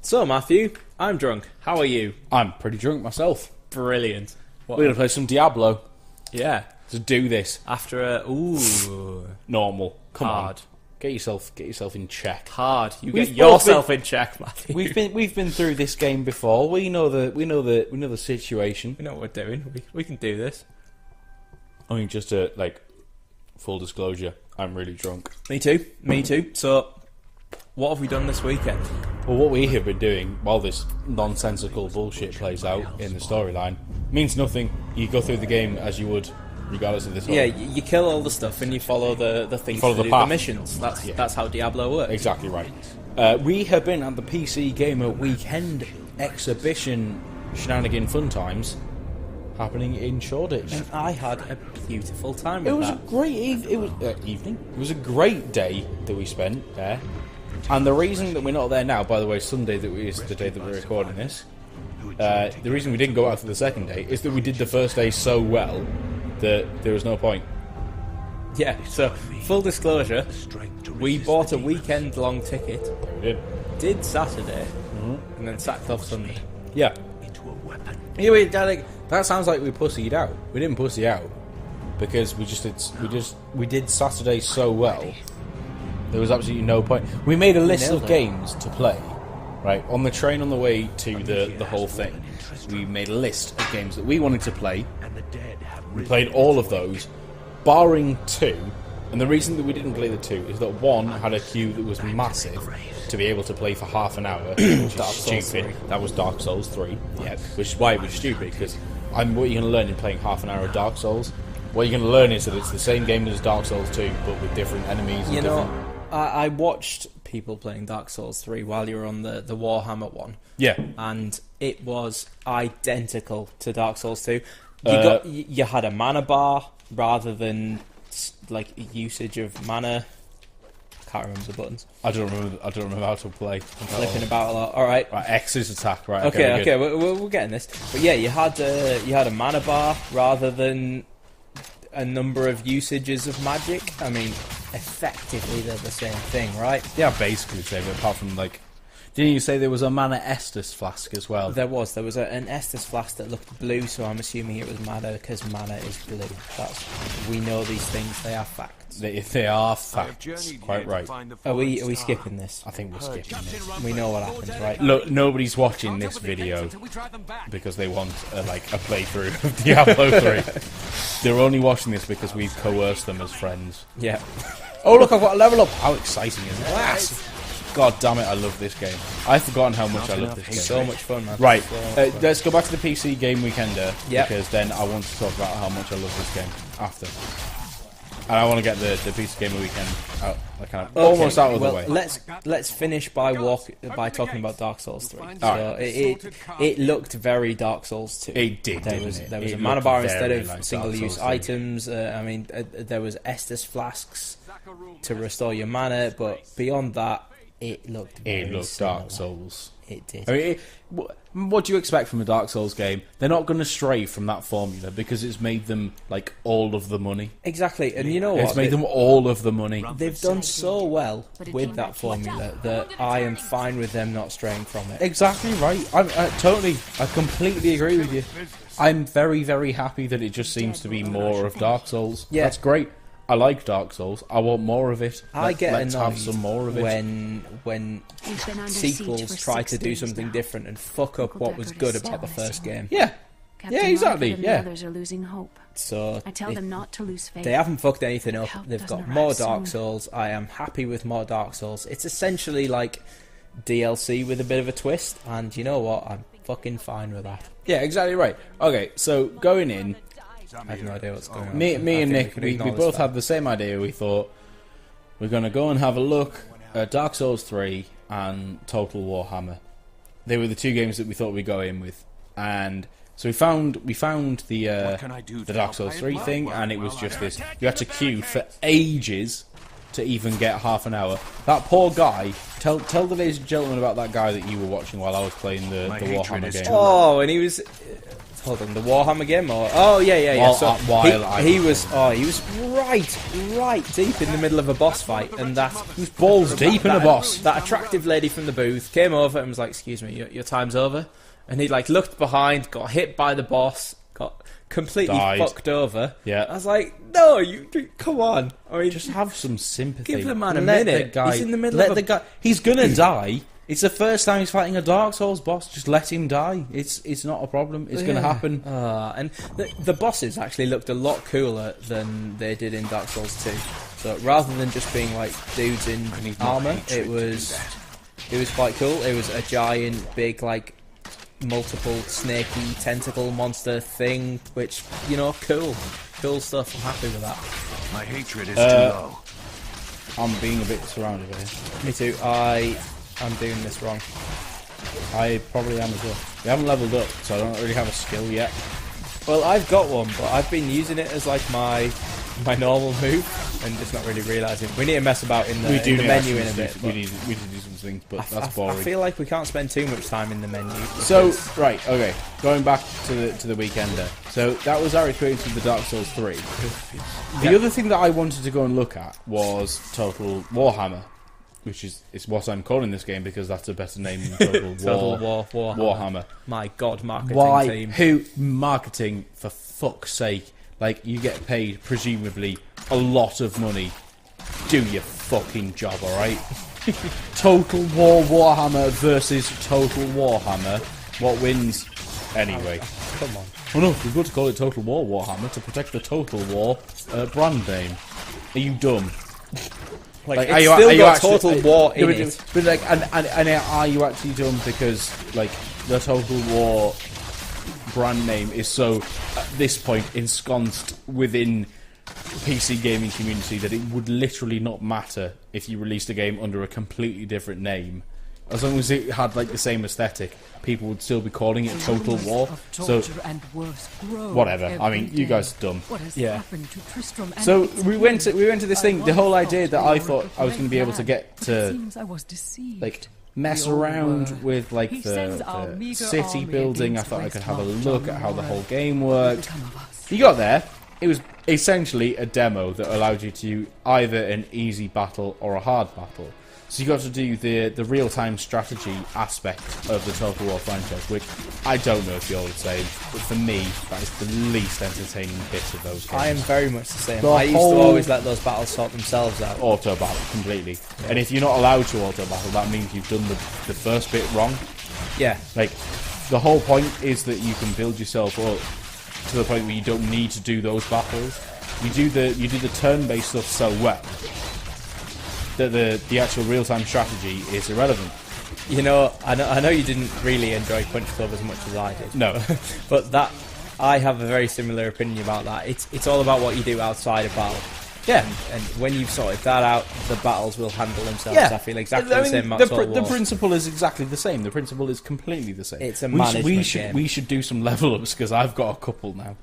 So, Matthew, I'm drunk. How are you? I'm pretty drunk myself. Brilliant. We're going to play some Diablo. Yeah. To do this. After a... Normal. Come hard. on. Get yourself in check. Hard. You We've get yourself in check, Matthew. We've been through this game before. We know the situation. We know what we're doing. We can do this. I mean, just full disclosure, I'm really drunk. Me too. Me too. So, what have we done this weekend? Well, what we have been doing while this nonsensical bullshit plays out in the storyline means nothing. You go through the game as you would, regardless of this. Yeah, you kill all the stuff and you follow the things. Follow to the do path. The missions. That's how Diablo works. Exactly right. We have been at the PC Gamer Weekend exhibition shenanigan fun times happening in Shoreditch. And I had a beautiful time with It was that. a great evening. It was a great day that we spent there. And the reason that we're not there now, by the way, Sunday is the day that we're recording this. The reason we didn't go out for the second day is that we did the first day so well that there was no point. Yeah, so, full disclosure, we bought a weekend-long ticket, We did Saturday, and then sacked off Sunday. Yeah. Anyway, that sounds like we pussied out. We didn't pussy out because we did Saturday so well. There was absolutely no point. We made a list of games to play, right? On the train on the way to the whole thing, we made a list of games that we wanted to play. We played all of those, barring two. And the reason that we didn't play the two is that one had a queue that was massive to be able to play for half an hour, which is stupid. That was Dark Souls 3. Yeah, which is why it was stupid, because what you're going to learn in playing half an hour of Dark Souls, what you're going to learn is that it's the same game as Dark Souls 2, but with different enemies. And I watched people playing Dark Souls 3 while you were on the Warhammer one. Yeah. And it was identical to Dark Souls 2. You had a mana bar rather than usage of mana. I can't remember the buttons. I don't remember how to play. I'm flipping about a lot. All right. Right, X is attack. Right. Okay. We're getting this. But yeah, you had a mana bar rather than a number of usages of magic. I mean, effectively they're the same thing, right? Yeah, basically the same. Apart from didn't you say there was a mana Estus flask as well? There was an Estus flask that looked blue, so I'm assuming it was mana because mana is blue. We know these things; they are facts. They are facts. Quite right. Are we skipping this? I think we're skipping this. We know what happens, right? Look, nobody's watching this video because they want a playthrough of Diablo 3. They're only watching this because we've coerced them as friends. Yeah. Oh look, I've got a level up! How exciting is that? God damn it, I love this game. I've forgotten how much I love this game. It's so much fun, man. Right, let's go back to the PC Game Weekender, yep. Because then I want to talk about how much I love this game after. And I want to get the PC Game Weekend out, almost out of the way. Let's finish by talking about Dark Souls 3. Right. So it looked very Dark Souls 2. It did, There was a mana bar instead of single-use items. There was Estus flasks to restore your mana, but beyond that, it looked Dark Souls. It did. I mean, what do you expect from a Dark Souls game? They're not going to stray from that formula because it's made them all of the money. Exactly, and you know what? It's made them all of the money. They've done so well with that formula that I am fine with them not straying from it. Exactly right. I completely agree with you. I'm very, very happy that it just seems to be more of Dark Souls. Yeah. That's great. I like Dark Souls. I want more of it. Let's have some more of it. When sequels try to do something different and fuck up what was good about the first game. Yeah. Yeah, exactly. Yeah. Others are losing hope. So I tell them not to lose faith. They haven't fucked anything up. Help They've got doesn't more arrive Dark soon. Souls. I am happy with more Dark Souls. It's essentially like DLC with a bit of a twist, and you know what? I'm fucking fine with that. Yeah, exactly right. Okay, so going in, I have no idea what's going on. me and Nick, we we both had the same idea. We thought we're going to go and have a look at Dark Souls 3 and Total Warhammer. They were the two games that we thought we'd go in with, and so we found the Dark Souls 3 thing, and it was just this. You had to queue for ages to even get half an hour. That poor guy. Tell the ladies and gentlemen about that guy that you were watching while I was playing the Warhammer game. Oh, and he was. Hold on, the Warhammer game, or yeah. So he was right deep in the middle of a boss fight, and that he was balls deep in a boss. That attractive lady from the booth came over and was like, "Excuse me, your time's over," and he like looked behind, got hit by the boss, got completely fucked over. Yeah, I was like, "No, you come on! I mean, just have some sympathy. Give the man a minute. He's in the middle of the guy. He's gonna die." It's the first time he's fighting a Dark Souls boss. Just let him die. It's not a problem. It's going to happen. And the bosses actually looked a lot cooler than they did in Dark Souls 2. So rather than just being like dudes in armor, it was quite cool. It was a giant, big, like multiple snaky tentacle monster thing, which cool stuff. I'm happy with that. My hatred is too low. I'm being a bit surrounded here. Me too. I'm doing this wrong. I probably am as well. We haven't leveled up, so I don't really have a skill yet. Well, I've got one, but I've been using it as like my normal move, and just not really realising. We need to mess about in the menu in a bit. We need to do some things, but that's boring. I feel like we can't spend too much time in the menu. So, right, okay. Going back to the weekender. So, that was our experience with the Dark Souls 3. The other thing that I wanted to go and look at was Total Warhammer. Which is what I'm calling this game because that's a better name than Total Warhammer. My God, marketing team. Who marketing, for fuck's sake? Like, you get paid, presumably, a lot of money. Do your fucking job, alright? Total Warhammer versus Total Warhammer. What wins? Anyway. Come on. Oh no, we've got to call it Total Warhammer to protect the Total War brand name. Are you dumb? Like it's still got Total War in it. But like, and are you actually dumb because like the Total War brand name is so at this point ensconced within PC gaming community that it would literally not matter if you released a game under a completely different name. As long as it had like the same aesthetic, people would still be calling it Total War. So whatever. I mean, you guys are dumb. Yeah. So we went to this thing. The whole idea that I thought I was going to be able to get to like mess around with like the city building. I thought I could have a look at how the whole game worked. You got there. It was essentially a demo that allowed you to do either an easy battle or a hard battle. So you got to do the real-time strategy aspect of the Total War franchise, which I don't know if you're the same, but for me, that is the least entertaining bit of those games. I am very much the same. I used to always let those battles sort themselves out. Auto-battle, completely. Yeah. And if you're not allowed to auto-battle, that means you've done the first bit wrong. Yeah. Like, the whole point is that you can build yourself up to the point where you don't need to do those battles. You do the turn-based stuff so well that the actual real-time strategy is irrelevant. You know, I know you didn't really enjoy Punch Club as much as I did. No. But I have a very similar opinion about that. It's all about what you do outside of battle. Yeah. And when you've sorted that out, the battles will handle themselves. Yeah. I feel exactly the same about the principle is exactly the same. The principle is completely the same. It's a management game. We should do some level ups because I've got a couple now.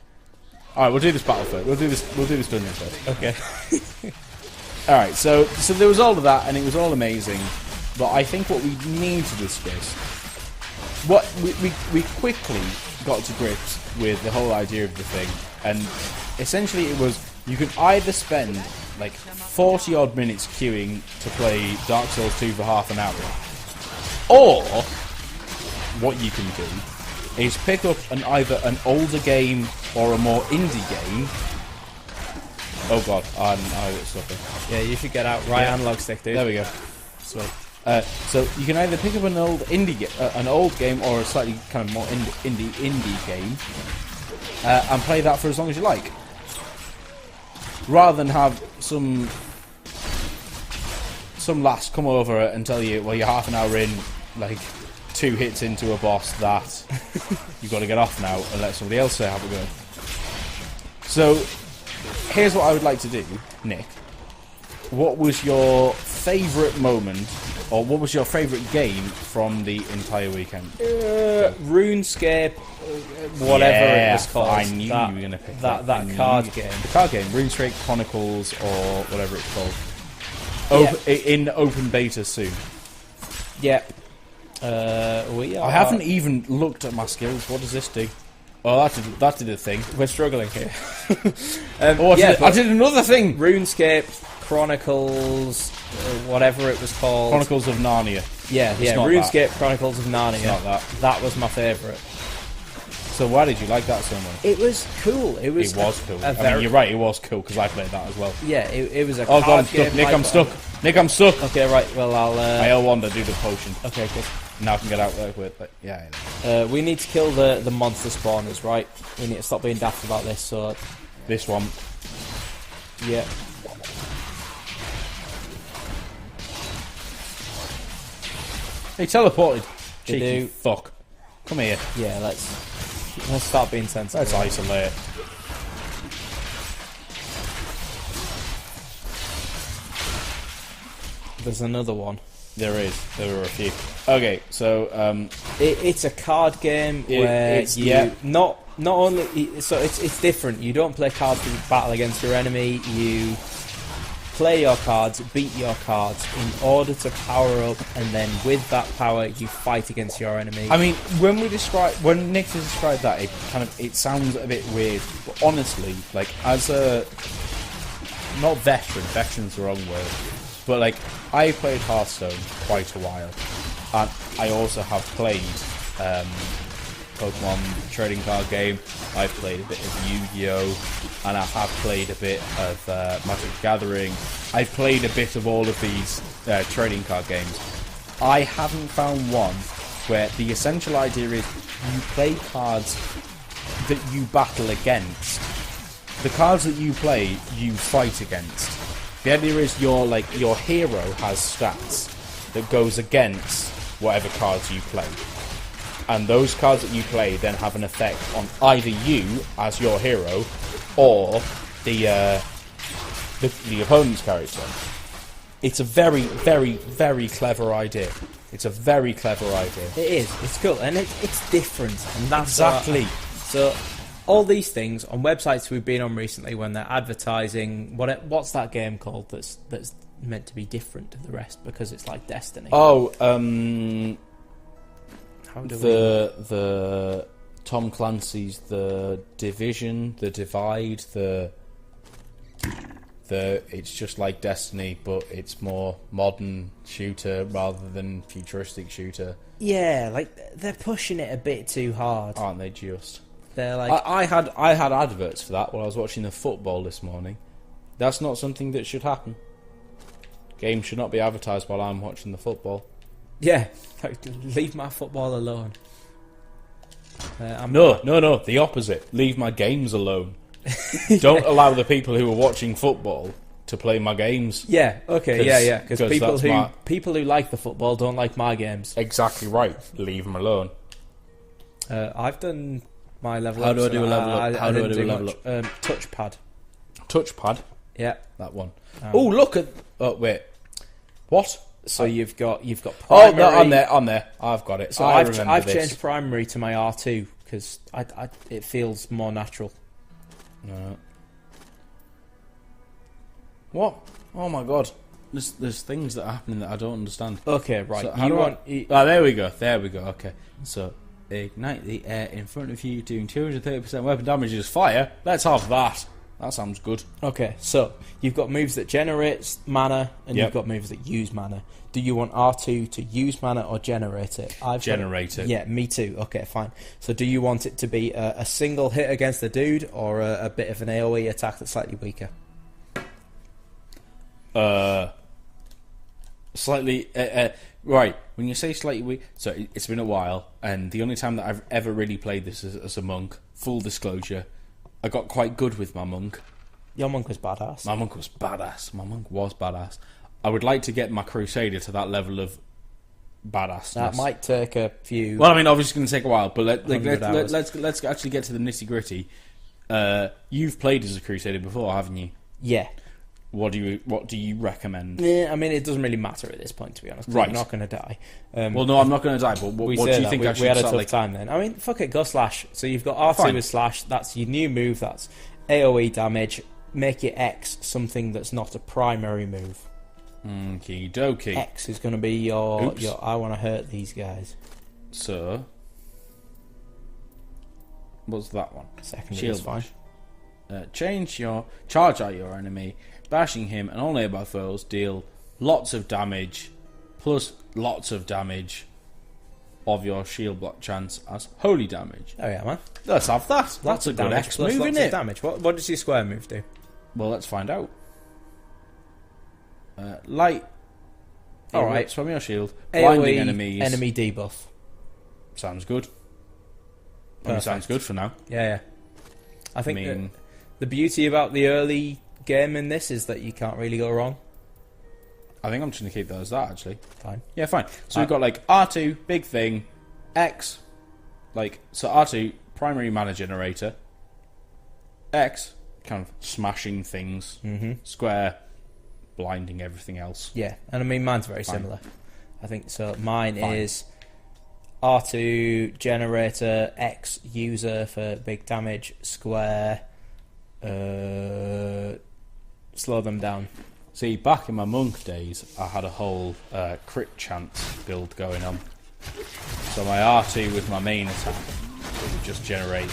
All right, we'll do this battle first. We'll do this dungeon first. Okay. All right, so there was all of that, and it was all amazing. But I think what we need to discuss, what we quickly got to grips with the whole idea of the thing, and essentially it was you could either spend like 40 odd minutes queuing to play Dark Souls 2 for half an hour, or what you can do is pick up either an older game or a more indie game. Oh god, I got stuff in. Yeah, you should get out right analog stick, dude. There we go. Sweet. So you can either pick up an old game or a slightly kind of more indie game, and play that for as long as you like, rather than have some lass come over and tell you, well, you're half an hour in, like 2 hits into a boss that you've got to get off now and let somebody else have a go. So here's what I would like to do, Nick. What was your favourite moment, or what was your favourite game from the entire weekend? RuneScape, whatever it was called. I knew you were going to pick that card game. The card game, RuneScape Chronicles, or whatever it's called. in open beta soon. Yeah. We are... I haven't even looked at my skills. What does this do? Oh, that did a thing. We're struggling here. I did another thing. RuneScape Chronicles, whatever it was called. Chronicles of Narnia. Yeah, RuneScape Chronicles of Narnia. It's not that. That was my favourite. So why did you like that so much? It was cool. It was cool. I mean, you're right, it was cool, because I played that as well. Yeah, it was a Oh, God, I'm card stuck. game. Nick, I'm stuck. Nick, I'm stuck. Okay, right, well, I'll... I L1 to do the potion. Okay, good. Now I can get out there with it. Yeah. We need to kill the monster spawners, right? We need to stop being daft about this, so... This one. Yeah. He teleported. They Cheeky do. fuck. Come here. Yeah, let's start being sensible. Let's isolate. There's another one. There are a few. Okay, so It's a card game where not only so it's different. You don't play cards to battle against your enemy. You play your cards, beat your cards in order to power up, and then with that power, you fight against your enemy. I mean, when Nick described that, it sounds a bit weird. But honestly, like as a not veteran's the wrong word, but like I played Hearthstone quite a while, and I also have played Pokemon trading card game. I've played a bit of Yu-Gi-Oh, and I have played a bit of Magic the Gathering. I've played a bit of all of these trading card games. I haven't found one where the essential idea is you play cards that you battle against. The cards that you play, you fight against. The idea is your hero has stats that goes against whatever cards you play. And those cards that you play then have an effect on either you as your hero or the opponent's character. It's a very, very, very clever idea. It's a very clever idea. It is. It's cool, and it's different. And that's Exactly. So all these things on websites we've been on recently, when they're advertising what's that game called that's meant to be different to the rest because it's like Destiny. Oh, How do the Tom Clancy's The Division, The Divide, the it's just like Destiny, but it's more modern shooter rather than futuristic shooter. Yeah, like they're pushing it a bit too hard, Aren't they just? They're like I had adverts for that while I was watching the football this morning. That's not something that should happen. Games should not be advertised while I'm watching the football. yeah, like, leave my football alone. No, the opposite. Leave my games alone. Don't allow the people who are watching football to play my games. Yeah, okay, yeah, because people who like the football don't like my games. Exactly right. Leave them alone. I've done my level How up. do I do a level up? I didn't do level up? Touchpad. Touchpad? Yeah. That one. Oh, look at... Oh, wait. What? So you've got primary... Oh, no, on there. I've got it. So I've changed primary to my R2 because it feels more natural. No. What? Oh my god. There's things that are happening that I don't understand. Okay, right. So there we go. Okay. So ignite the air in front of you, doing 230% weapon damage as fire. Let's have that. That sounds good. Okay, so you've got moves that generate mana, and you've got moves that use mana. Do you want R2 to use mana or generate it? Generate it. Yeah, me too. Okay, fine. So do you want it to be a single hit against the dude, or a bit of an AoE attack that's slightly weaker? Slightly... right, when you say slightly weak... So it's been a while, and the only time that I've ever really played this as a monk, full disclosure... I got quite good with my monk. Your monk was badass. My monk was badass. I would like to get my crusader to that level of badassness. That might take a few... Well, I mean, obviously it's going to take a while, but let's actually get to the nitty-gritty. You've played as a crusader before, haven't you? Yeah. What do you recommend? Yeah, I mean, it doesn't really matter at this point, to be honest. Right. I'm not going to die. Well, no, I'm not going to die, but what do you think I should... We had a tough time then. I mean, fuck it, go slash. So you've got R2 with slash, that's your new move, that's AoE damage, make your X something that's not a primary move. Okie dokie. X is going to be your Oops. I want to hurt these guys. So, what's that one? Secondary is fine. Charge at your enemy, bashing him and all nearby foes, deal lots of damage, plus lots of damage of your shield block chance as holy damage. Oh yeah, man. Let's have that. That's a good damage X plus move, lots isn't of it? damage. What does your square move do? Well, let's find out. Light. All right. From your shield, blinding AoE enemies. enemy debuff. Sounds good. Sounds good for now. Yeah. I think that the beauty about the early game in this is that you can't really go wrong. I think I'm just going to keep that as that, actually. Fine. Yeah, fine. So we've got, like, R2, big thing, X, like, so R2, primary mana generator, X, kind of smashing things, square, blinding everything else. Yeah, and I mean, mine's very similar. I think so. Mine is R2, generator, X, user for big damage, square, slow them down. See, back in my monk days, I had a whole crit chance build going on. So my R2 with my main attack would just generate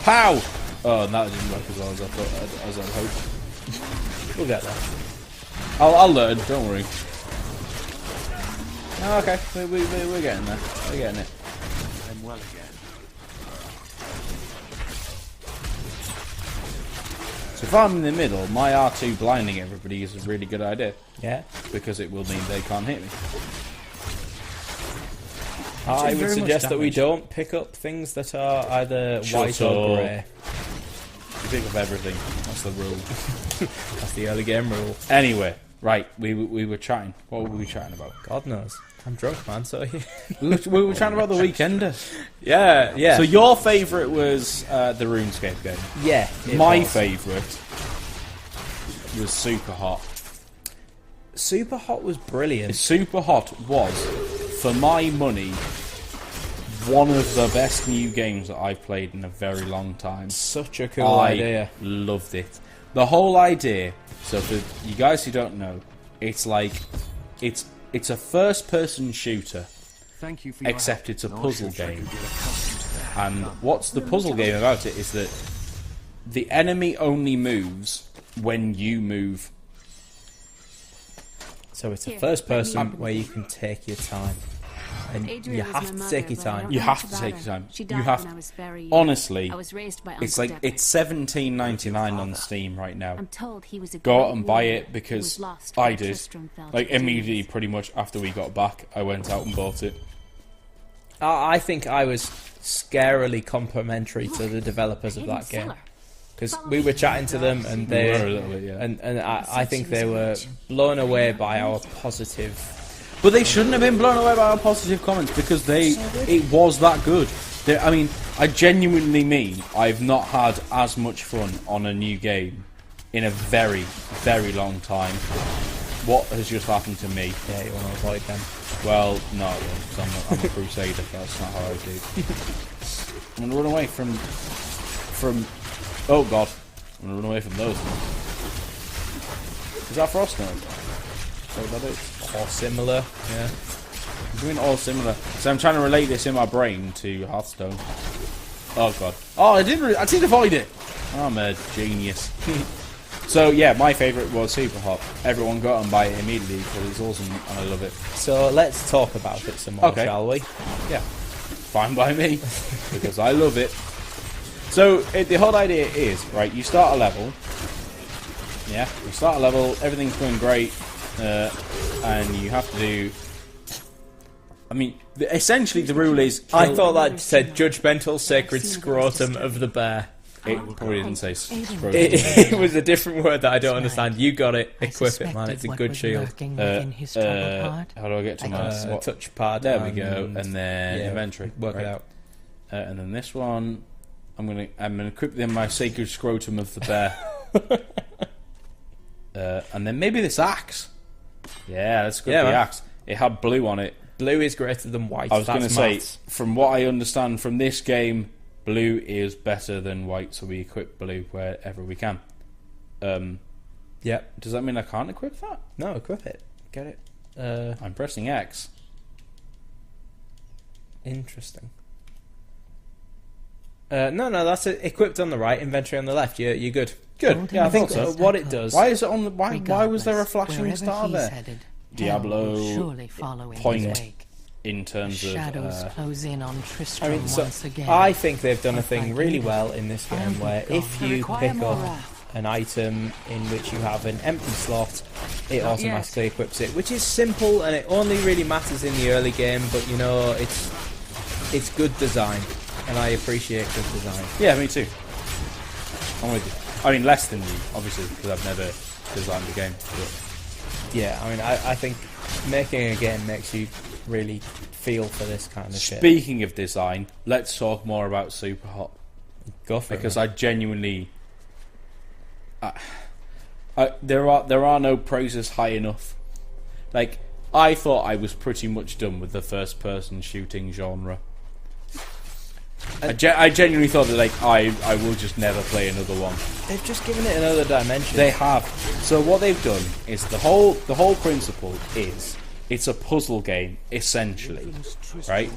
POW! Oh, and that didn't work as well as I thought, as I'd hoped. We'll get there. I'll learn, don't worry. Oh, okay, we're getting there. We're getting it. I'm well again. So if I'm in the middle, my R2 blinding everybody is a really good idea. Yeah. Because it will mean they can't hit me. I would very much suggest that we damage. don't pick up things that are either Shut white or up. grey. You pick up everything. That's the rule. That's the early game rule. Anyway, right, we were chatting. What were we chatting about? God knows. I'm drunk, man, so... we were chatting about the Weekender. yeah. So your favourite was the RuneScape game. Yeah. My favourite was Super Hot. Super Hot was brilliant. Super Hot was, for my money, one of the best new games that I've played in a very long time. Such a cool idea. I loved it. The whole idea, so for you guys who don't know, it's like, it's a first-person shooter, Thank you for your except help. it's a No puzzle such I game. could get accustomed to that. And what's the puzzle game about it is that the enemy only moves when you move. So it's a Here, first let me person open where you this. can take your time. And Adria you was have my to mother, take your but I time. don't You know have much to about take her. your time. She You died have when to- I was very young. Honestly, I was raised by it's Uncle like Decker. it's $17.99 on Steam right now. I'm told he was a Go great out and buy warrior it who because was lost I when did. Tristram fell to Like the immediately, demons. pretty much after we got back, I went out and bought it. I think I was scarily complimentary to the developers of Hidden that game. cellar. Because we were chatting to them and We were a they... little bit, yeah. And I think they were blown away by our positive... But they shouldn't have been blown away by our positive comments because it was that good. I mean, I genuinely mean I've not had as much fun on a new game in a very, very long time. What has just happened to me? Yeah, you want to avoid them. Well, no, because I'm a crusader. That's not how I do. I'm gonna run away from. Oh God, I'm gonna run away from those. Is that frost now? Is that what that is? Or similar, yeah. I'm doing all similar. So I'm trying to relate this in my brain to Hearthstone. Oh God. Oh, I did avoid it. I'm a genius. So yeah, my favourite was Super Hot. Everyone go out and buy it immediately because it's awesome and I love it. So let's talk about it some more, Okay. shall we? Yeah, fine by me because I love it. So the whole idea is right. You start a level. Yeah, you start a level. Everything's going great, and you have to do. I mean, essentially the rule is. I thought that said judgmental sacred scrotum of the bear. It probably didn't say scrotum. It was a different word that I don't understand. You got it. Equip it, man. It's a good shield. How do I get to my what? Touch pad. There we go, and then yeah, inventory. Work right. it out. And then this one, I'm gonna equip them my sacred scrotum of the bear. And then maybe this axe. Yeah, let's equip the man. axe. It had blue on it. Blue is greater than white. I was going to That's say, maths. from what I understand from this game, blue is better than white, so we equip blue wherever we can. Yeah, Yep. Does that mean I can't equip that? No, equip it. Get it. I'm pressing X. Interesting. No, that's it. Equipped on the right, inventory on the left. You're good. Good. Yeah, I think so. What it does. Why is it on the? Why was there a flashing star there? Headed, Diablo surely following point his wake. in terms of. Shadows close in on Tristram I mean, so once again. I think they've done a thing really well in this game where if you pick up an item in which you have an empty slot, it automatically equips it, which is simple and it only really matters in the early game. But you know, it's good design, and I appreciate good design. Yeah, me too. I'm with you. I mean, less than you, obviously, because I've never designed a game. But Yeah, I mean, I think making a game makes you really feel for this kind of shit. speaking of design, let's talk more about Superhot. Go for Because it. I genuinely, there are no praises high enough. Like, I thought I was pretty much done with the first-person shooting genre. I genuinely thought that, like, I will just never play another one. They've just given it another dimension. They have. So what they've done is the whole principle is it's a puzzle game essentially, right?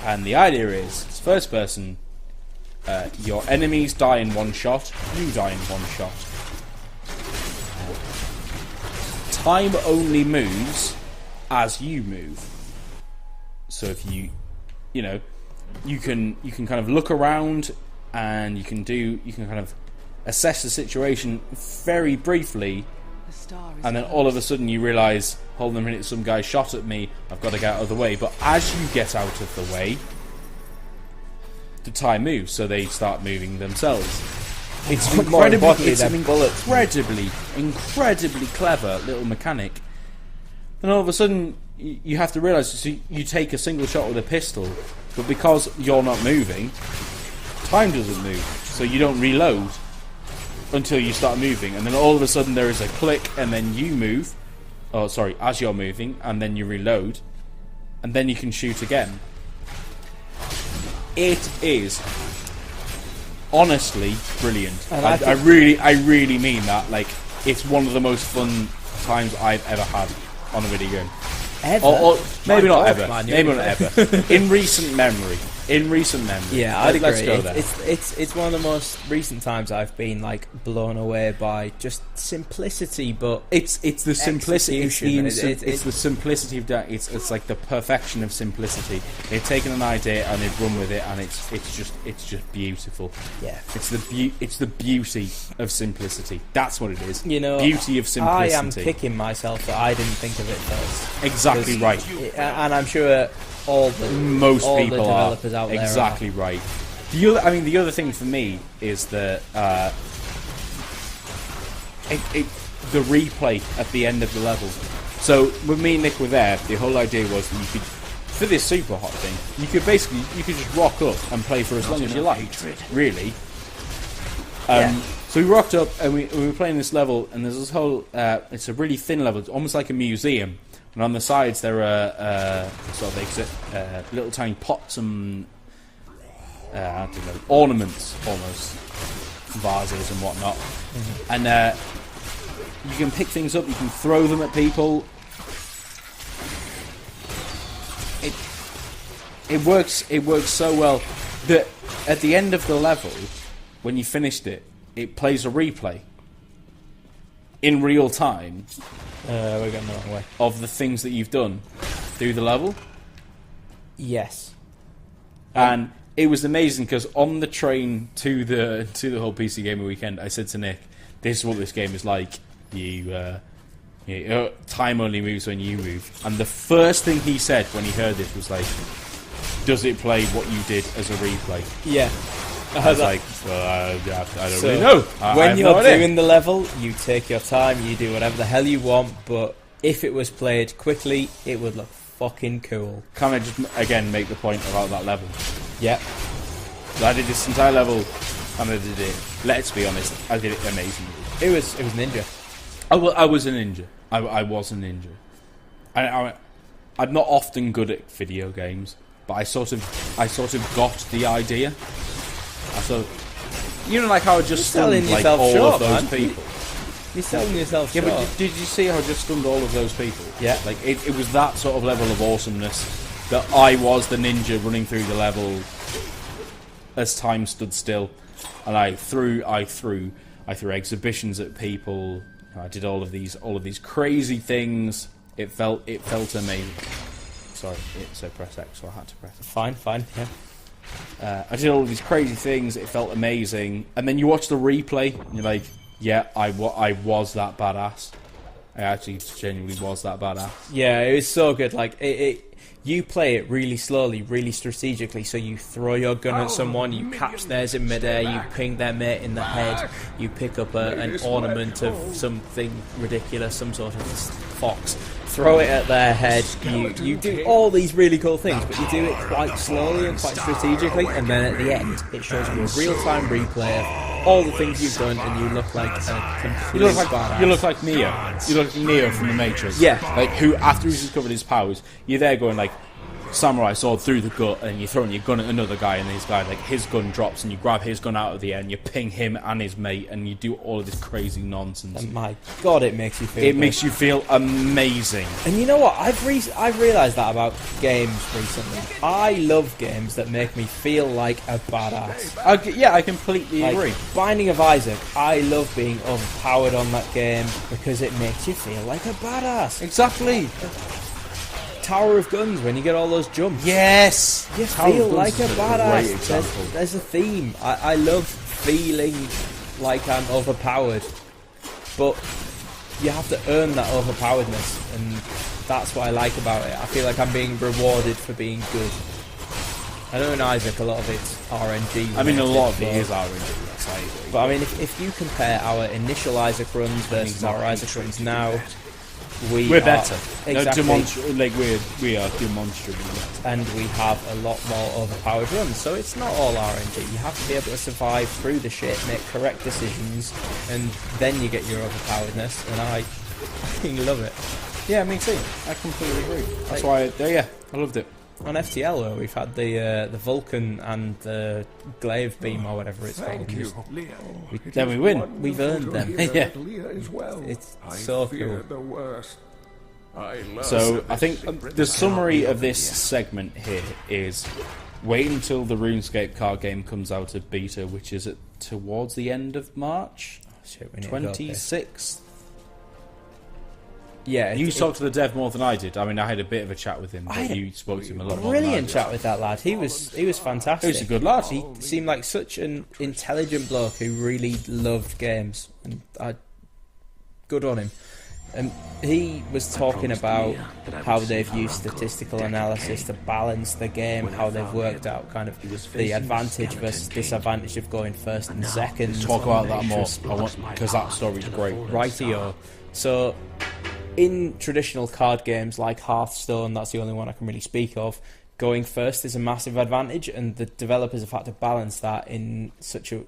And the idea is it's first person. Your enemies die in one shot. You die in one shot. Time only moves as you move. So if you know, you can kind of look around and you can kind of assess the situation very briefly, and then all of a sudden you realise, hold on a minute, some guy shot at me, I've got to get out of the way. But as you get out of the way, the time moves, so they start moving themselves. It's incredibly clever little mechanic. Then all of a sudden you have to realise, so you take a single shot with a pistol, but because you're not moving, time doesn't move, so you don't reload until you start moving, and then all of a sudden there is a click, and then you move. Oh, sorry, as you're moving, and then you reload, and then you can shoot again. It is honestly brilliant. And I really mean that. Like, it's one of the most fun times I've ever had on a video game. Ever? Or maybe not ever. Man, maybe not ever. In recent memory. Yeah, I'd agree. Let's go there. It's one of the most recent times I've been like blown away by just simplicity, but it's the simplicity. It's the simplicity of that. It's like the perfection of simplicity. They've taken an idea and they've run with it, and it's just beautiful. Yeah, it's the beauty of simplicity. That's what it is. You know, beauty of simplicity. I am kicking myself that I didn't think of it first. Exactly right. And I'm sure most people developers out there exactly right. The other thing for me is that the replay at the end of the level. So when me and Nick were there, the whole idea was that you could, for this super hot thing, you could just rock up and play for as long as you liked, really. So we rocked up and we were playing this level, and there's this whole it's a really thin level. It's almost like a museum. And on the sides there are sort of little tiny pots and I don't know, ornaments, almost vases and whatnot. Mm-hmm. And you can pick things up, you can throw them at people. It works so well that at the end of the level, when you finished it, it plays a replay in real time. We're going the wrong way. Of the things that you've done through the level. Yes. And it was amazing because on the train to the whole PC Gamer weekend, I said to Nick, "This is what this game is like. Time only moves when you move." And the first thing he said when he heard this was like, "Does it play what you did as a replay?" Yeah. I was like, well, I don't really know. When you're doing the level, you take your time, you do whatever the hell you want, but if it was played quickly, it would look fucking cool. Can I just, again, make the point about that level? Yep. So I did this entire level, and I did it, let's be honest, I did it amazingly. It was ninja. I was a ninja. I was a ninja. I'm not often good at video games, but I sort of got the idea. So, you know, like how I just stunned like all of those people. You're selling yourself Yeah, short. but did you see how I just stunned all of those people? Yeah. Like, it was that sort of level of awesomeness that I was the ninja running through the level as time stood still, and I threw exhibitions at people. I did all of these crazy things. It felt amazing. Sorry, it said press X, so I had to press it. Fine, yeah. I did all of these crazy things. It felt amazing, and then you watch the replay, and you're like, "Yeah, I was that badass. I actually genuinely was that badass." Yeah, it was so good. Like you play it really slowly, really strategically. So you throw your gun at someone, you catch theirs in midair, you ping their mate in the head, you pick up an ornament of something ridiculous, some sort of fox, throw it at their head. You do all these really cool things, but you do it quite slowly and quite strategically. And then at the end, it shows you a real-time replay of all the things you've done, and you look like a complete badass. You look like Neo. You look like Neo from the Matrix. Yeah. Like, who, after he's discovered his powers, you're there going like, samurai sword through the gut, and you're throwing your gun at another guy, and this guy, like, his gun drops, and you grab his gun out of the air, and you ping him and his mate, and you do all of this crazy nonsense. And my God, it makes you feel. It makes you feel amazing. And you know what? I've realised that about games recently. I love games that make me feel like a badass. I completely agree. Binding of Isaac, I love being overpowered on that game because it makes you feel like a badass. Exactly. Tower of Guns, when you get all those jumps. Yes. You Tower feel of Guns like a is great badass. example. There's a theme. I love feeling like I'm overpowered. But you have to earn that overpoweredness, and that's what I like about it. I feel like I'm being rewarded for being good. I know in Isaac a lot of it's RNG. I mean, a lot of it is RNG. That's how you do it. But I mean, if you compare our initial Isaac runs versus our Isaac runs now, we're better. Exactly. We are demonstrably better. And we have a lot more overpowered runs, so it's not all RNG. You have to be able to survive through the shit, make correct decisions, and then you get your overpoweredness, and I fucking love it. Yeah, me too. I completely agree. That's why, I loved it. On FTL, where we've had the Vulcan and the Glaive Beam or whatever it's called. Then we win. We've earned them. Yeah. It's so cool. So I think the summary of this segment here is wait until the RuneScape card game comes out of beta, which is towards the end of March, 26th. Yeah, you talked to the dev more than I did. I mean, I had a bit of a chat with him, but you spoke to him a lot more. Brilliant chat with that lad. He was fantastic. He was a good lad. He seemed like such an intelligent bloke who really loved games, and good on him. And he was talking about how they've used statistical analysis to balance the game, how they've worked out kind of the advantage versus disadvantage of going first and second. Talk about that more, because that story's great. Rightio. So, in traditional card games like Hearthstone, that's the only one I can really speak of, going first is a massive advantage, and the developers have had to balance that in such a...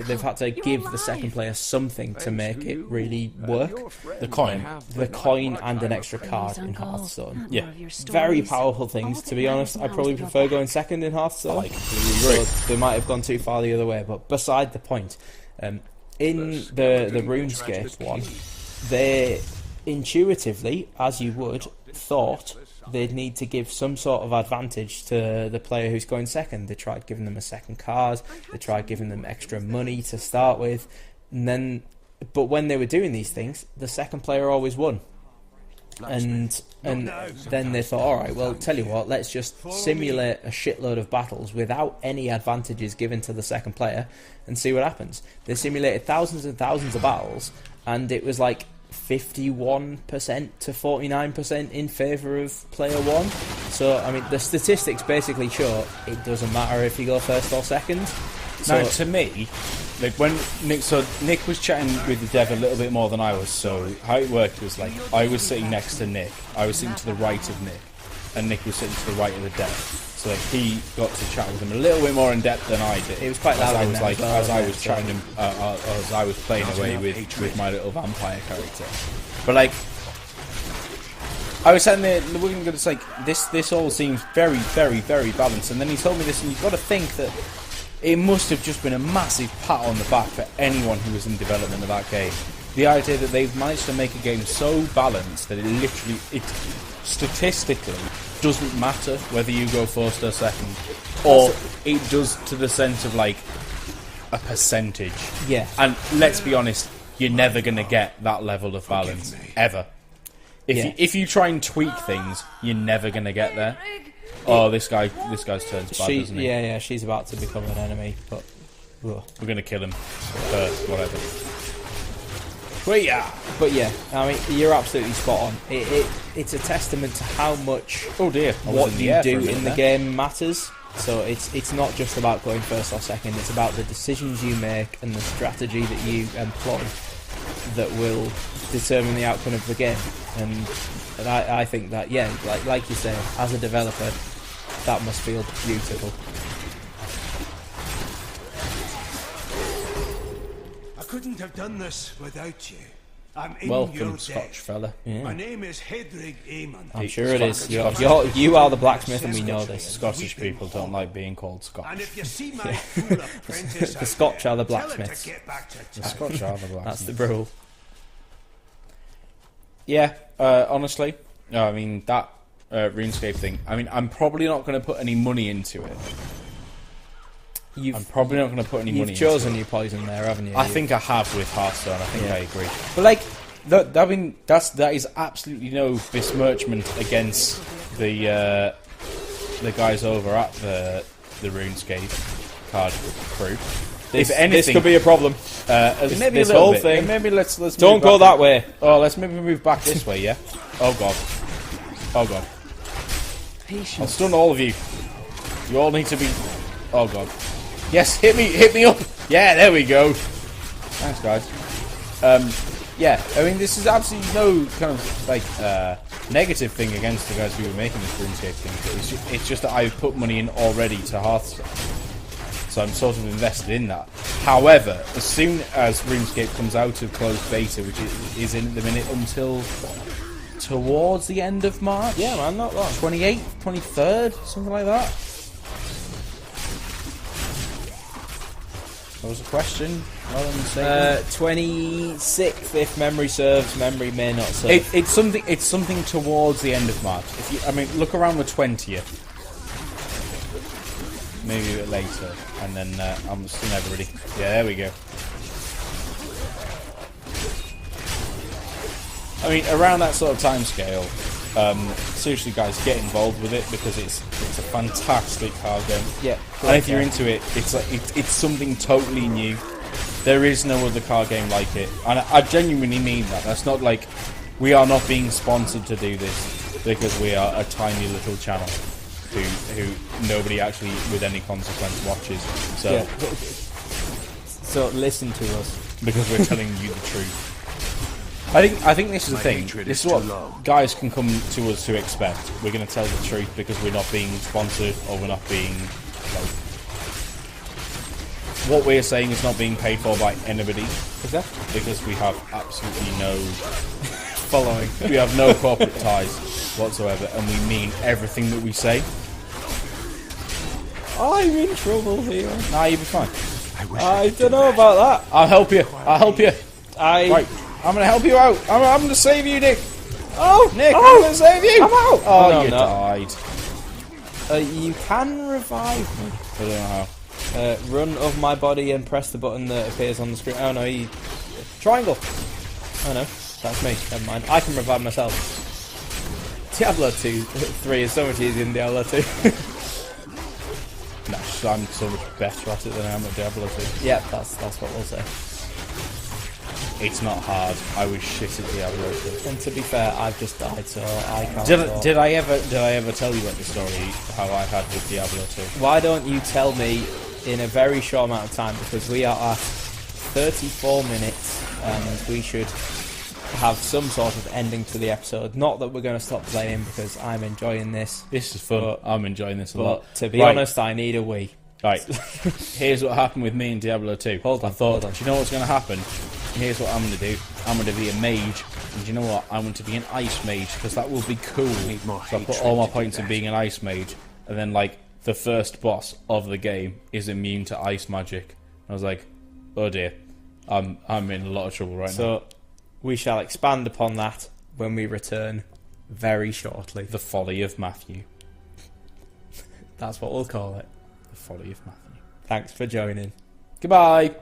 they've had to give the second player something to make it really work. The coin. The coin and an extra card in Hearthstone. Yeah. Very powerful things, to be honest. I probably prefer going second in Hearthstone. So they might have gone too far the other way, but beside the point. In the RuneScape one, they intuitively, as you would, thought they'd need to give some sort of advantage to the player who's going second. They tried giving them a second card, they tried giving them extra money to start with, but when they were doing these things, the second player always won. And then they thought, alright, well, tell you what, let's just simulate a shitload of battles without any advantages given to the second player and see what happens. They simulated thousands and thousands of battles, and it was like 51% to 49% in favour of player one. So, I mean, the statistics basically show it doesn't matter if you go first or second. So, to me, like when Nick was chatting with the dev a little bit more than I was, so how it worked was like, I was sitting next to Nick, I was sitting to the right of Nick, and Nick was sitting to the right of the dev. So like, he got to chat with him a little bit more in depth than I did. It was quite loud. As I was chatting him, as I was playing away with my little vampire character. But like, I was sitting there looking at it, like this all seems very, very, very balanced. And then he told me this, and you've got to think that it must have just been a massive pat on the back for anyone who was in development of that game. the idea that they've managed to make a game so balanced that it statistically doesn't matter whether you go first or second, or it does to the sense of like a percentage. Yeah. And let's be honest, you're never going to get that level of balance ever. If you try and tweak things, you're never going to get there. Oh, this guy's turned bad, isn't he? Yeah, she's about to become an enemy, but we're going to kill him first, whatever. But yeah, I mean, you're absolutely spot on. It's a testament to how much what you do in the game matters. So it's not just about going first or second. It's about the decisions you make and the strategy that you employ that will determine the outcome of the game. And I think that, yeah, like you say, as a developer, that must feel beautiful. I couldn't have done this without you. I'm in Welcome, your Scotch debt. fella. Yeah. My name is Hedrig Aemon. I'm sure it is. You are the blacksmith, and we know this. Scottish people don't like being called Scotch. And if you see my fool apprentice The Scotch are the tell him to blacksmiths. get back to The town. Scotch are the blacksmiths. That's the rule. Yeah, honestly, I mean, that RuneScape thing, I mean, I'm probably not going to put any money into it. I'm probably not going to put any money into it. You've chosen your poison there, haven't you? I think I have with Hearthstone, I think I agree. But like, I mean, that is absolutely no besmirchment against the guys over at the RuneScape card crew. If anything, this could be a problem. maybe this a little whole bit. thing. Maybe let's Don't move go back. that way. Oh, let's maybe move back this way. Yeah. Oh god. Oh god. I'll stun all of you. You all need to be. Oh god. Yes, hit me up. Yeah, there we go. Thanks, guys. Yeah, I mean, this is absolutely no kind of like negative thing against the guys who were making this RuneScape thing. It's just that I've put money in already to Hearthstone, so I'm sort of invested in that. However, as soon as RuneScape comes out of closed beta, which is in at the minute until towards the end of March, Yeah, man, not long. 28th, 23rd, something like that. That was a question rather than saying 26th, if memory serves. Memory may not serve. it's something towards the end of March. I mean, look around the 20th, maybe a bit later, and then I'm still never ready. Yeah, there we go. I mean, around that sort of time scale, seriously, guys, get involved with it because it's a fantastic card game. Yeah, and if you're into it, it's something totally new. There is no other card game like it, and I genuinely mean that. That's not like we are not being sponsored to do this because we are a tiny little channel who nobody actually with any consequence watches. So Yeah. So listen to us. because we're telling you the truth. I think this is the My thing. hatred This is is what too low. guys can come to us to expect. We're going to tell the truth because we're not being sponsored or we're not being like. What we're saying is not being paid for by anybody. Exactly. Because we have absolutely no Following. we have no corporate ties whatsoever, and we mean everything that we say. I'm in trouble here. Nah, you'll be fine. I don't know about that. I'll help you. I'll help you. Right, I'm gonna help you out. I'm gonna save you, Nick. Oh, Nick, oh, I'm gonna save you. I'm out. Oh, no, you no. died. You can revive me. I don't know how. Run of my body and press the button that appears on the screen. Oh no, triangle. Oh no, that's me. Never mind. I can revive myself. Diablo 3 is so much easier than Diablo 2. No, I'm so much better at it than I am at Diablo 2. Yeah, that's what we'll say. It's not hard. I was shit at Diablo 2. And to be fair, I've just died, so I can't. Did I ever tell you about the story how I had with Diablo 2? Why don't you tell me in a very short amount of time, because we are at 34 minutes and we should have some sort of ending to the episode. Not that we're going to stop playing because I'm enjoying this. This is fun. I'm enjoying this a lot. But to be Right. honest, I need a wee. Right, here's what happened with me in Diablo 2. Hold on, I thought, hold on. do you know what's going to happen? Here's what I'm going to do. I'm going to be a mage, and do you know what? I want to be an ice mage, because that will be cool. more So I put hatred all my to do points in that. being an ice mage, and then, like, the first boss of the game is immune to ice magic. I was like, oh dear, I'm in a lot of trouble right now. So We shall expand upon that when we return very shortly. The Folly of Matthew. That's what we'll call it. The Folly of Matthew. Thanks for joining. Goodbye.